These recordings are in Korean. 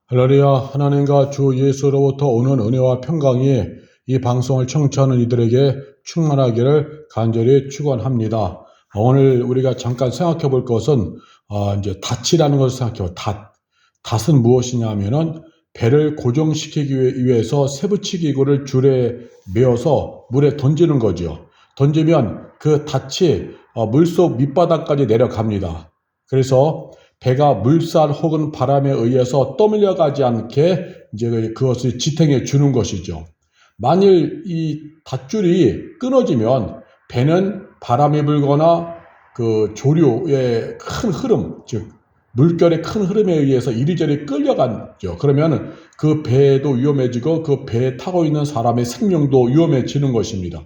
할렐루야. 하나님과 주 예수로부터 오는 은혜와 평강이 이 방송을 청취하는 이들에게 충만하기를 간절히 축원합니다. 오늘 우리가 잠깐 생각해 볼 것은 이제 닻이라는 것을 생각해요. 닷은 무엇이냐 하면은 배를 고정시키기 위해서 세부치기구를 줄에 메어서 물에 던지는 거죠. 던지면 그 닻이 물속 밑바닥까지 내려갑니다. 그래서 배가 물살 혹은 바람에 의해서 떠밀려가지 않게 이제 그것을 지탱해 주는 것이죠. 만일 이 밧줄이 끊어지면 배는 바람이 불거나 그 조류의 큰 흐름, 즉 물결의 큰 흐름에 의해서 이리저리 끌려가죠. 그러면 그 배도 위험해지고 그 배에 타고 있는 사람의 생명도 위험해지는 것입니다.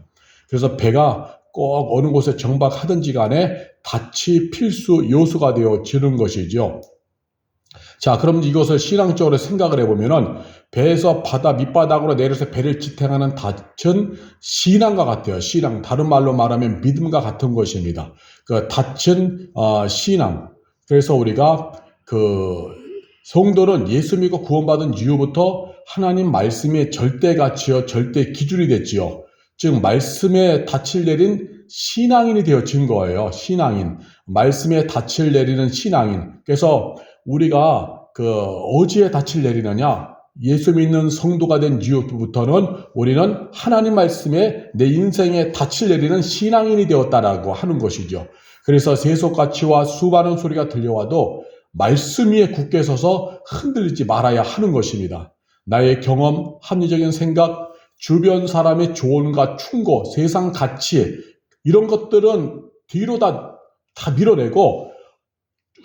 그래서 배가 꼭 어느 곳에 정박하든지 간에 닻이 필수 요소가 되어지는 것이죠. 자, 그럼 이것을 신앙적으로 생각을 해보면은 배에서 바다 밑바닥으로 내려서 배를 지탱하는 닻은 신앙과 같아요. 신앙, 다른 말로 말하면 믿음과 같은 것입니다. 그 닻은 신앙. 그래서 우리가 성도는 예수 믿고 구원받은 이후부터 하나님 말씀의 절대 가치요, 절대 기준이 됐지요. 즉 말씀에 닻을 내린 신앙인이 되어진 거예요. 신앙인. 말씀에 닻을 내리는 신앙인. 그래서 우리가 어디에 닻을 내리느냐? 예수 믿는 성도가 된 이후부터는 우리는 하나님 말씀에 내 인생에 닻을 내리는 신앙인이 되었다라고 하는 것이죠. 그래서 세속가치와 수많은 소리가 들려와도 말씀 위에 굳게 서서 흔들리지 말아야 하는 것입니다. 나의 경험, 합리적인 생각, 주변 사람의 조언과 충고, 세상 가치 이런 것들은 뒤로 다 밀어내고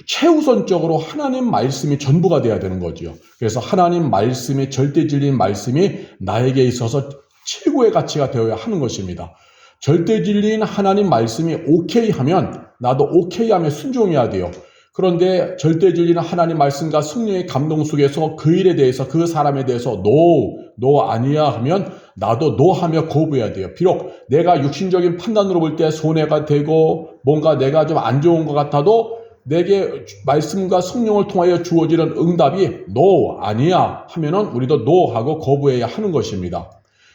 최우선적으로 하나님 말씀이 전부가 돼야 되는 거죠. 그래서 하나님 말씀이 절대 진리인 말씀이 나에게 있어서 최고의 가치가 되어야 하는 것입니다. 절대 진리인 하나님 말씀이 오케이 하면 나도 오케이 하면 순종해야 돼요. 그런데 절대 진리는 하나님 말씀과 성령의 감동 속에서 그 일에 대해서 그 사람에 대해서 no 아니야 하면 나도 no 하며 거부해야 돼요. 비록 내가 육신적인 판단으로 볼 때 손해가 되고 뭔가 내가 좀 안 좋은 것 같아도 내게 말씀과 성령을 통하여 주어지는 응답이 no 아니야 하면은 우리도 no 하고 거부해야 하는 것입니다.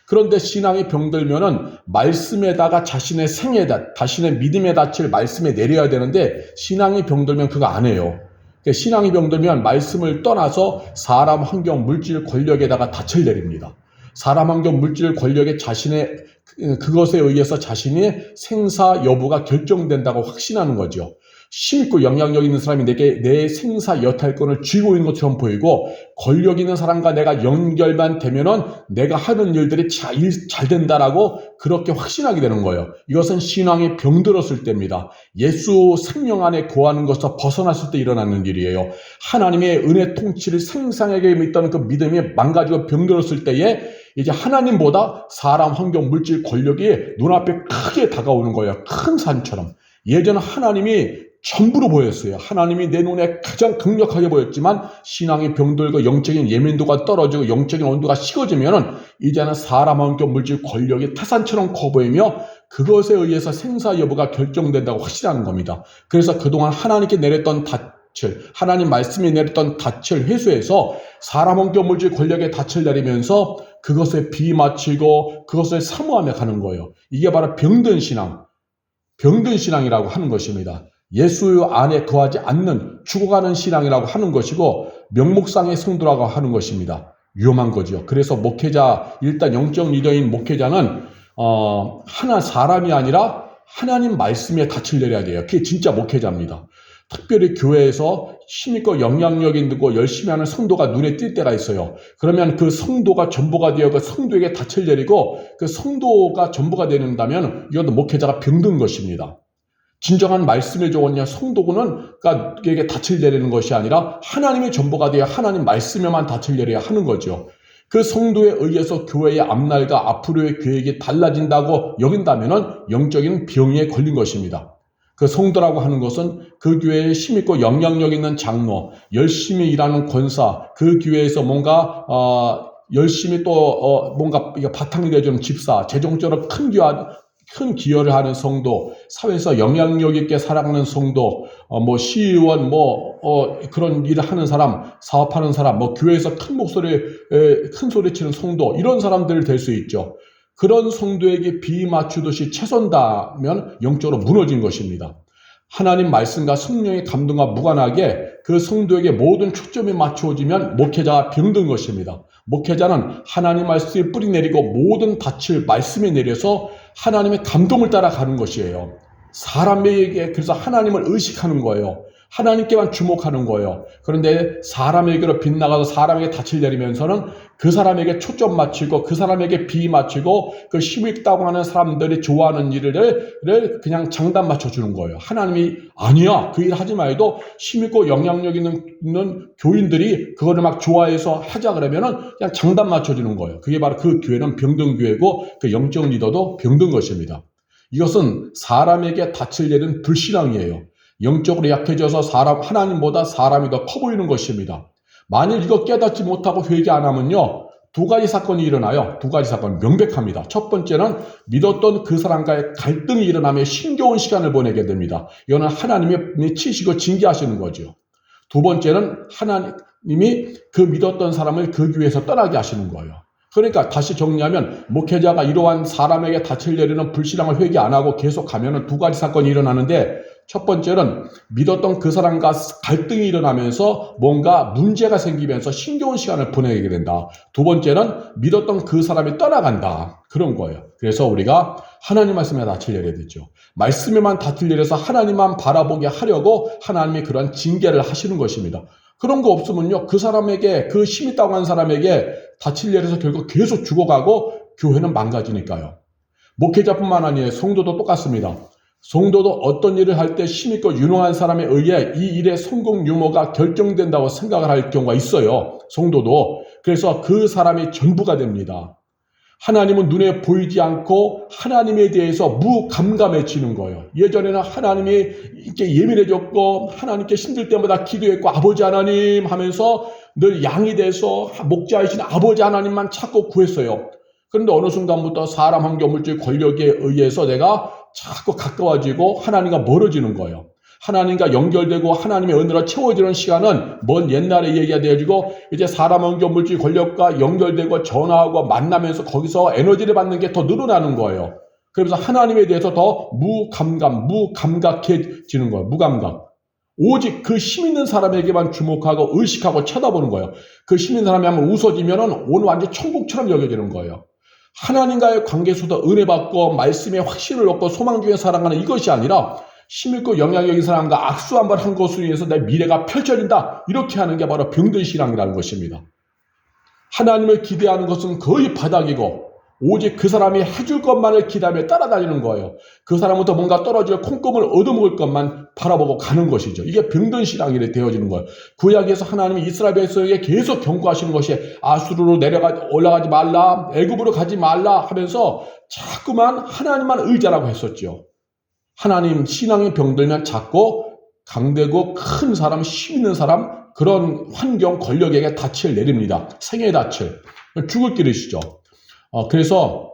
그런데 신앙이 병들면은 말씀에다가 자신의 생애다, 자신의 믿음의 닻을 말씀에 내려야 되는데 신앙이 병들면 그거 안 해요. 신앙이 병들면 말씀을 떠나서 사람, 환경, 물질, 권력에다가 닻을 내립니다. 사람, 환경, 물질, 권력의 자신의 그것에 의해서 자신의 생사 여부가 결정된다고 확신하는 거죠. 힘있고 영향력 있는 사람이 내게 내 생사 여탈권을 쥐고 있는 것처럼 보이고 권력 있는 사람과 내가 연결만 되면은 내가 하는 일들이 잘 된다라고 그렇게 확신하게 되는 거예요. 이것은 신앙이 병들었을 때입니다. 예수 생명 안에 거하는 것에서 벗어났을 때 일어나는 일이에요. 하나님의 은혜 통치를 생생하게 믿던 그 믿음이 망가지고 병들었을 때에 이제 하나님보다 사람, 환경, 물질, 권력이 눈앞에 크게 다가오는 거예요. 큰 산처럼. 예전에 하나님이 전부로 보였어요. 하나님이 내 눈에 가장 강력하게 보였지만 신앙이 병들고 영적인 예민도가 떨어지고 영적인 온도가 식어지면 이제는 사람, 환경, 물질, 권력이 타산처럼 커 보이며 그것에 의해서 생사 여부가 결정된다고 확신하는 겁니다. 그래서 그동안 하나님께 내렸던 닻을, 하나님 말씀이 내렸던 닻을 회수해서 사람, 환경, 물질, 권력의 닻을 내리면서 그것에 비맞추고 그것을 사모하며 가는 거예요. 이게 바로 병든 신앙이라고 하는 것입니다. 예수 안에 거하지 않는 죽어가는 신앙이라고 하는 것이고 명목상의 성도라고 하는 것입니다. 위험한 거죠. 그래서 목회자, 일단 영적 리더인 목회자는 하나 사람이 아니라 하나님 말씀에 닻을 내려야 돼요. 그게 진짜 목회자입니다. 특별히 교회에서 힘있고 영향력 있고 열심히 하는 성도가 눈에 띌 때가 있어요. 그러면 그 성도가 전부가 되어 그 성도에게 닻을 내리고 그 성도가 전부가 된다면 이것도 목회자가 병든 것입니다. 진정한 말씀의 조언이냐 성도에게 닻을 내리는 것이 아니라 하나님의 전부가 되어 하나님 말씀에만 닻을 내려야 하는 거죠. 그 성도에 의해서 교회의 앞날과 앞으로의 계획이 달라진다고 여긴다면은 영적인 병에 걸린 것입니다. 그 성도라고 하는 것은 그 교회에 힘있고 영향력 있는 장로, 열심히 일하는 권사, 그 교회에서 뭔가 열심히 또 뭔가 바탕이 되어주는 집사, 재정적으로 큰 큰 기여를 하는 성도, 사회에서 영향력 있게 살아가는 성도, 시의원, 그런 일을 하는 사람, 사업하는 사람, 교회에서 큰 소리 치는 성도, 이런 사람들이 될 수 있죠. 그런 성도에게 비 맞추듯이 채선다면 영적으로 무너진 것입니다. 하나님 말씀과 성령의 감동과 무관하게 그 성도에게 모든 초점이 맞추어지면 목회자가 병든 것입니다. 목회자는 하나님 말씀에 뿌리 내리고 모든 닻을 말씀에 내려서 하나님의 감동을 따라가는 것이에요. 사람에게 그래서 하나님을 의식하는 거예요. 하나님께만 주목하는 거예요. 그런데 사람에게로 빗나가서 사람에게 닻을 내리면서는 그 사람에게 초점 맞추고 그 사람에게 비 맞추고 그 힘있다고 하는 사람들이 좋아하는 일을 그냥 장단 맞춰주는 거예요. 하나님이 아니야, 그 일 하지 말고 힘있고 영향력 있는 교인들이 그거를 막 좋아해서 하자 그러면은 그냥 장단 맞춰주는 거예요. 그게 바로 그 교회는 병든 교회고 그 영적 리더도 병든 것입니다. 이것은 사람에게 닻을 내린 불신앙이에요. 영적으로 약해져서 하나님보다 사람이 더 커 보이는 것입니다. 만일 이거 깨닫지 못하고 회개 안 하면요, 두 가지 사건이 일어나요. 두 가지 사건 명백합니다. 첫 번째는 믿었던 그 사람과의 갈등이 일어나며 힘겨운 시간을 보내게 됩니다. 이거는 하나님이 치시고 징계하시는 거죠. 두 번째는 하나님이 그 믿었던 사람을 그 교회에서 떠나게 하시는 거예요. 그러니까 다시 정리하면 목회자가 이러한 사람에게 닻을 내리는 불신앙을 회개 안 하고 계속 가면은 두 가지 사건이 일어나는데, 첫 번째는 믿었던 그 사람과 갈등이 일어나면서 뭔가 문제가 생기면서 힘겨운 시간을 보내게 된다. 두 번째는 믿었던 그 사람이 떠나간다. 그런 거예요. 그래서 우리가 하나님 말씀에 닻을 내려야 되죠. 말씀에만 닻을 내려서 하나님만 바라보게 하려고 하나님이 그런 징계를 하시는 것입니다. 그런 거 없으면요, 그 사람에게, 그 힘 있다고 하는 사람에게 닻을 내려서 결국 계속 죽어가고 교회는 망가지니까요. 목회자뿐만 아니에요. 성도도 똑같습니다. 성도도 어떤 일을 할 때 힘있고 유능한 사람에 의해 이 일의 성공 유무가 결정된다고 생각을 할 경우가 있어요. 성도도. 그래서 그 사람이 전부가 됩니다. 하나님은 눈에 보이지 않고 하나님에 대해서 무감감해지는 거예요. 예전에는 하나님이 이렇게 예민해졌고 하나님께 힘들 때마다 기도했고 아버지 하나님 하면서 늘 양이 돼서 목자이신 아버지 하나님만 찾고 구했어요. 그런데 어느 순간부터 사람, 환경, 물질, 권력에 의해서 내가 자꾸 가까워지고 하나님과 멀어지는 거예요. 하나님과 연결되고 하나님의 은혜로 채워지는 시간은 먼 옛날에 얘기가 되어지고 이제 사람, 환경, 물질, 권력과 연결되고 전화하고 만나면서 거기서 에너지를 받는 게 더 늘어나는 거예요. 그러면서 하나님에 대해서 더 무감각해지는 거예요. 무감각. 오직 그 힘 있는 사람에게만 주목하고 의식하고 쳐다보는 거예요. 그 힘 있는 사람이 한번 웃어지면은 오늘 완전 천국처럼 여겨지는 거예요. 하나님과의 관계에서도 은혜 받고 말씀에 확신을 얻고 소망 중에 살아가는 이것이 아니라 힘있고 영향력인 사람과 악수 한번 한 것으로 인해서 내 미래가 펼쳐진다, 이렇게 하는 게 바로 병든 신앙이라는 것입니다. 하나님을 기대하는 것은 거의 바닥이고 오직 그 사람이 해줄 것만을 기대하며 따라다니는 거예요. 그 사람부터 뭔가 떨어질 콩고물 얻어먹을 것만 바라보고 가는 것이죠. 이게 병든 신앙이 되어지는 거예요. 구약에서 하나님이 이스라엘 백성에게 계속 경고하시는 것이 아수르로 올라가지 말라, 애굽으로 가지 말라 하면서 자꾸만 하나님만 의지하라고 했었죠. 하나님 신앙이 병들면 작고 강대고 큰 사람, 힘 있는 사람, 그런 환경, 권력에게 닻을 내립니다. 생의 닻을. 죽을 길이시죠. 그래서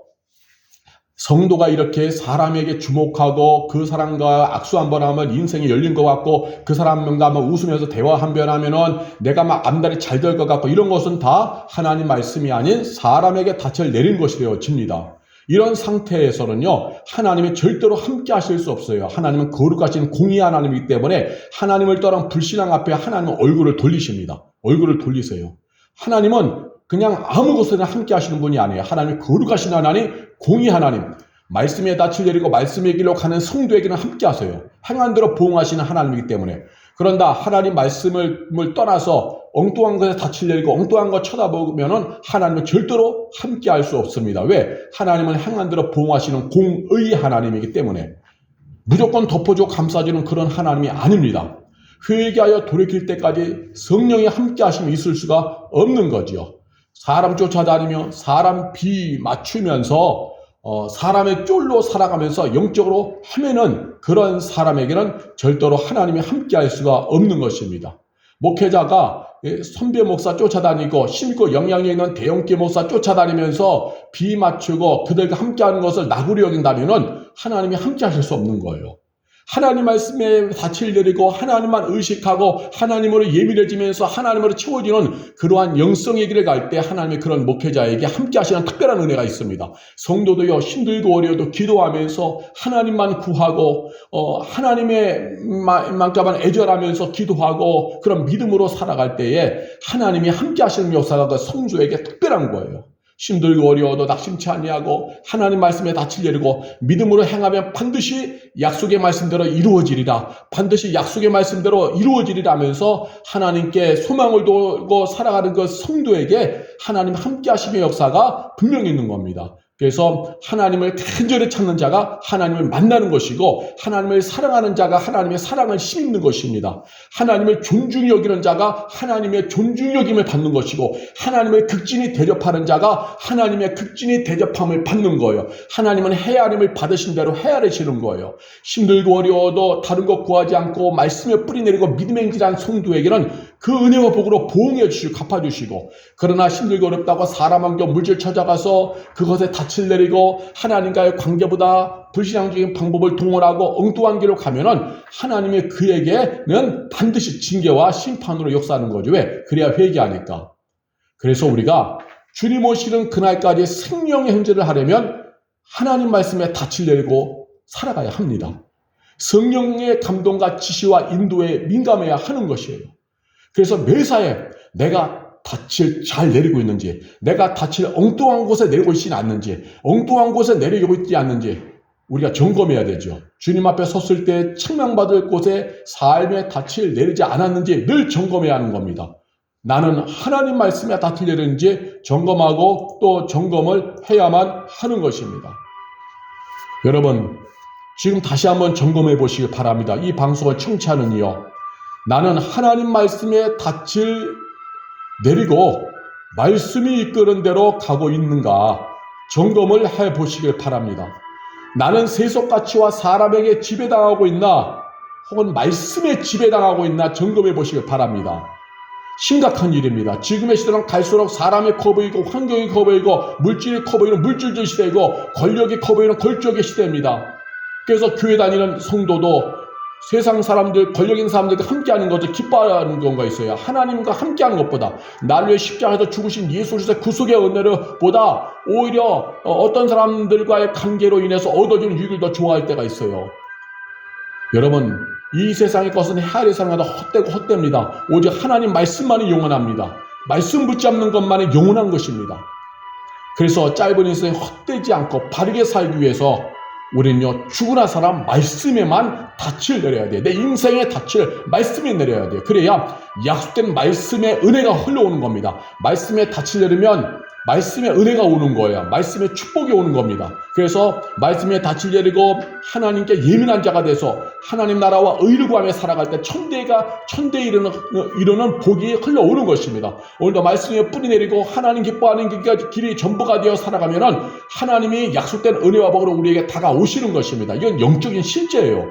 성도가 이렇게 사람에게 주목하고 그 사람과 악수 한번 하면 인생이 열린 것 같고 그 사람과 한번 웃으면서 대화 한번 하면은 내가 막 앞날이 잘 될 것 같고, 이런 것은 다 하나님 말씀이 아닌 사람에게 닻을 내린 것이 되어집니다. 이런 상태에서는요, 하나님이 절대로 함께 하실 수 없어요. 하나님은 거룩하신 공의 하나님이기 때문에 하나님을 떠난 불신앙 앞에 하나님은 얼굴을 돌리십니다. 얼굴을 돌리세요. 하나님은 그냥 아무 곳에나 함께 하시는 분이 아니에요. 하나님이 거룩하신 하나님, 공의 하나님, 말씀에 닻을 내리고 말씀의 길로 가는 성도에게는 함께 하세요. 행한 대로 보응하시는 하나님이기 때문에. 그런다 하나님 말씀을 떠나서 엉뚱한 것에 닻을 내리고 엉뚱한 것 쳐다보면은 하나님은 절대로 함께 할 수 없습니다. 왜? 하나님은 행한 대로 보응하시는 공의 하나님이기 때문에. 무조건 덮어주고 감싸주는 그런 하나님이 아닙니다. 회개하여 돌이킬 때까지 성령이 함께 하심이 있을 수가 없는 거지요. 사람 쫓아다니며 사람 비 맞추면서 사람의 쫄로 살아가면서 영적으로 헤매는 그런 사람에게는 절대로 하나님이 함께 할 수가 없는 것입니다. 목회자가 선배 목사 쫓아다니고 심고 영향력 있는 대형교 목사 쫓아다니면서 비 맞추고 그들과 함께하는 것을 나구려 여긴다면은 하나님이 함께하실 수 없는 거예요. 하나님 말씀에 닻을 내리고 하나님만 의식하고 하나님으로 예민해지면서 하나님으로 채워지는 그러한 영성의 길을 갈 때 하나님의 그런 목회자에게 함께 하시는 특별한 은혜가 있습니다. 성도도요, 힘들고 어려워도 기도하면서 하나님만 구하고 하나님의만큼만 애절하면서 기도하고 그런 믿음으로 살아갈 때에 하나님이 함께 하시는 역사가 그 성도에게 특별한 거예요. 힘들고 어려워도 낙심치 아니하고 하나님 말씀에 닻을 내리고 믿음으로 행하면 반드시 약속의 말씀대로 이루어지리라. 반드시 약속의 말씀대로 이루어지리라 하면서 하나님께 소망을 두고 살아가는 그 성도에게 하나님 함께 하심의 역사가 분명히 있는 겁니다. 그래서 하나님을 간절히 찾는 자가 하나님을 만나는 것이고 하나님을 사랑하는 자가 하나님의 사랑을 힘입는 것입니다. 하나님을 존중히 여기는 자가 하나님의 존중히 여김을 받는 것이고 하나님을 극진히 대접하는 자가 하나님의 극진히 대접함을 받는 거예요. 하나님은 헤아림을 받으신 대로 헤아리시는 거예요. 힘들고 어려워도 다른 것 구하지 않고 말씀에 뿌리 내리고 믿음의 행실한 성도에게는 그 은혜와 복으로 보응해 주시고 갚아주시고, 그러나 힘들고 어렵다고 사람 환경 물질 찾아가서 그것에 닻을 내리고 하나님과의 관계보다 불신앙적인 방법을 동원하고 엉뚱한 길로 가면은 하나님이 그에게는 반드시 징계와 심판으로 역사하는 거죠. 왜? 그래야 회개하니까. 그래서 우리가 주님 오시는 그날까지 생명의 행제를 하려면 하나님 말씀에 닻을 내리고 살아가야 합니다. 성령의 감동과 지시와 인도에 민감해야 하는 것이에요. 그래서 매사에 내가 닻을 잘 내리고 있는지, 내가 닻을 엉뚱한 곳에 내리고 있지 않는지, 엉뚱한 곳에 내리고 있지 않는지 우리가 점검해야 되죠. 주님 앞에 섰을 때 책망받을 곳에 삶의 닻을 내리지 않았는지 늘 점검해야 하는 겁니다. 나는 하나님 말씀에 닻을 내리는지 점검하고 또 점검을 해야만 하는 것입니다. 여러분, 지금 다시 한번 점검해 보시길 바랍니다. 이 방송을 청취하는 이요, 나는 하나님 말씀에 닻을 내리고 말씀이 이끄는 대로 가고 있는가 점검을 해 보시길 바랍니다. 나는 세속가치와 사람에게 지배당하고 있나 혹은 말씀에 지배당하고 있나 점검해 보시길 바랍니다. 심각한 일입니다. 지금의 시대는 갈수록 사람이 커 보이고 환경이 커 보이고 물질이 커 보이는 물질주의 시대이고 권력이 커 보이는 권력의 시대입니다. 그래서 교회 다니는 성도도 세상 사람들, 권력 있는 사람들과 함께하는 것을 기뻐하는 경우가 있어요. 하나님과 함께하는 것보다 나를 위해 십자가에서 죽으신 예수 그리스도의 구속의 은혜를 보다 오히려 어떤 사람들과의 관계로 인해서 얻어지는 유익을 더 좋아할 때가 있어요. 여러분, 이 세상의 것은 헤아릴 사람마다 헛되고 헛됩니다. 오직 하나님 말씀만이 영원합니다. 말씀 붙잡는 것만이 영원한 것입니다. 그래서 짧은 인생에 헛되지 않고 바르게 살기 위해서 우리는요, 죽으나 사람 말씀에만 닻을 내려야 돼. 내 인생의 닻을 말씀에 내려야 돼. 그래야 약속된 말씀의 은혜가 흘러오는 겁니다. 말씀에 닻을 내리면 말씀의 은혜가 오는 거예요. 말씀의 축복이 오는 겁니다. 그래서 말씀에 닻을 내리고 하나님께 예민한 자가 돼서 하나님 나라와 의를 구하며 살아갈 때 천대에 이르는 복이 흘러오는 것입니다. 오늘도 말씀에 뿌리 내리고 하나님 기뻐하는 길이 전부가 되어 살아가면은 하나님이 약속된 은혜와 복으로 우리에게 다가오시는 것입니다. 이건 영적인 실제예요.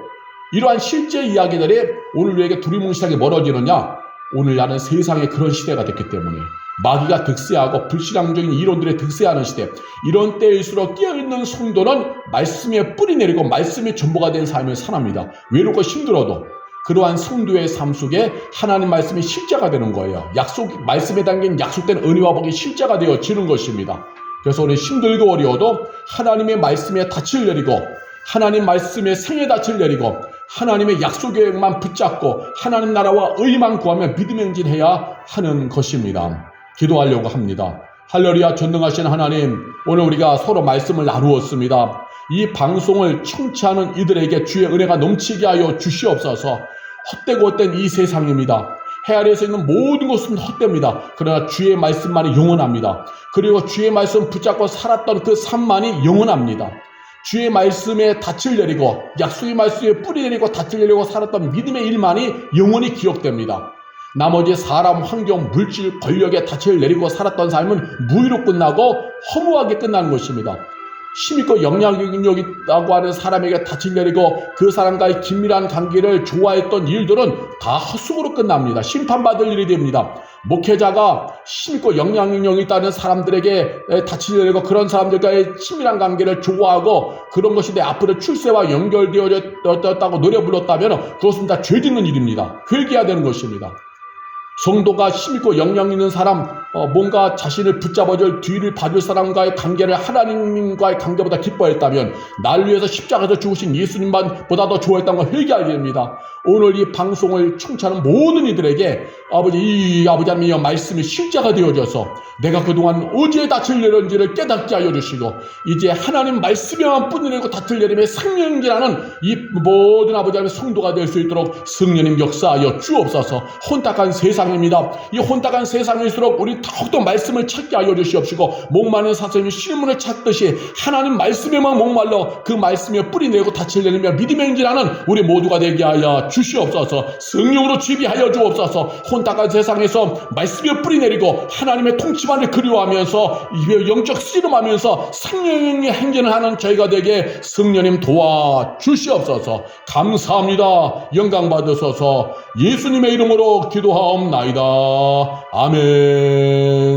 이러한 실제 이야기들이 오늘 우리에게 두리뭉실하게 멀어지느냐? 오늘날은 세상에 그런 시대가 됐기 때문에 마귀가 득세하고 불신앙적인 이론들에 득세하는 시대, 이런 때일수록 깨어있는 성도는 말씀에 뿌리 내리고 말씀이 전부가 된 삶을 살합니다. 외롭고 힘들어도 그러한 성도의 삶 속에 하나님 말씀이 실제가 되는 거예요. 말씀에 담긴 약속된 은혜와 복이 실제가 되어지는 것입니다. 그래서 우리 힘들고 어려워도 하나님의 말씀에 닻을 내리고 하나님 말씀에 생의 닻을 내리고 하나님의 약속에만 붙잡고 하나님 나라와 의만 구하며 믿음 행진해야 하는 것입니다. 기도하려고 합니다. 할렐루야. 전능하신 하나님, 오늘 우리가 서로 말씀을 나누었습니다. 이 방송을 청취하는 이들에게 주의 은혜가 넘치게 하여 주시옵소서. 헛되고 헛된 이 세상입니다. 헤아려서 있는 모든 것은 헛됩니다. 그러나 주의 말씀만이 영원합니다. 그리고 주의 말씀 붙잡고 살았던 그 삶만이 영원합니다. 주의 말씀에 닻을 내리고 약속의 말씀에 뿌리 내리고 닻을 내리고 살았던 믿음의 일만이 영원히 기억됩니다. 나머지 사람, 환경, 물질, 권력에 닻을 내리고 살았던 삶은 무의로 끝나고 허무하게 끝나는 것입니다. 힘있고 영향력이 있다고 하는 사람에게 닻을 내리고 그 사람과의 긴밀한 관계를 좋아했던 일들은 다 헛수고로 끝납니다. 심판받을 일이 됩니다. 목회자가 힘있고 영향력이 있다는 사람들에게 닻을 내리고 그런 사람들과의 친밀한 관계를 좋아하고 그런 것이 내 앞으로 출세와 연결되어졌다고 노래 불렀다면 그것은 다 죄짓는 일입니다. 회개해야 되는 것입니다. 성도가 힘있고 영향 있는 사람, 뭔가 자신을 붙잡아줄 뒤를 봐줄 사람과의 관계를 하나님과의 관계보다 기뻐했다면 날 위해서 십자가에서 죽으신 예수님만 보다 더 좋아했다는 걸 회개하게 됩니다. 오늘 이 방송을 청취하는 모든 이들에게 아버지 하나님의 말씀이 실제가 되어져서 내가 그동안 어디에 닻을 내렸는지를 깨닫게 하여 주시고 이제 하나님 말씀에만 뿌리 내리고 닻을 내림에 성령이라는 이 모든 아버지 하나님의 성도가 될 수 있도록 성령님 역사하여 주옵소서. 혼탁한 세상입니다. 이 혼탁한 세상일수록 우리 더욱더 말씀을 찾게 하여 주시옵시고 목마른 사슴이 실문을 찾듯이 하나님 말씀에만 목말라 그 말씀에 뿌리 내고 닻을 내리며 믿음의 행진하는 우리 모두가 되게 하여 주시옵소서. 성령으로 지배하여 주옵소서. 혼탁한 세상에서 말씀에 뿌리 내리고 하나님의 통치만을 그리워하면서 영적 씨름하면서 성령의 행진을 하는 저희가 되게 성령님 도와 주시옵소서. 감사합니다. 영광 받으소서. 예수님의 이름으로 기도하옵나이다. 아멘.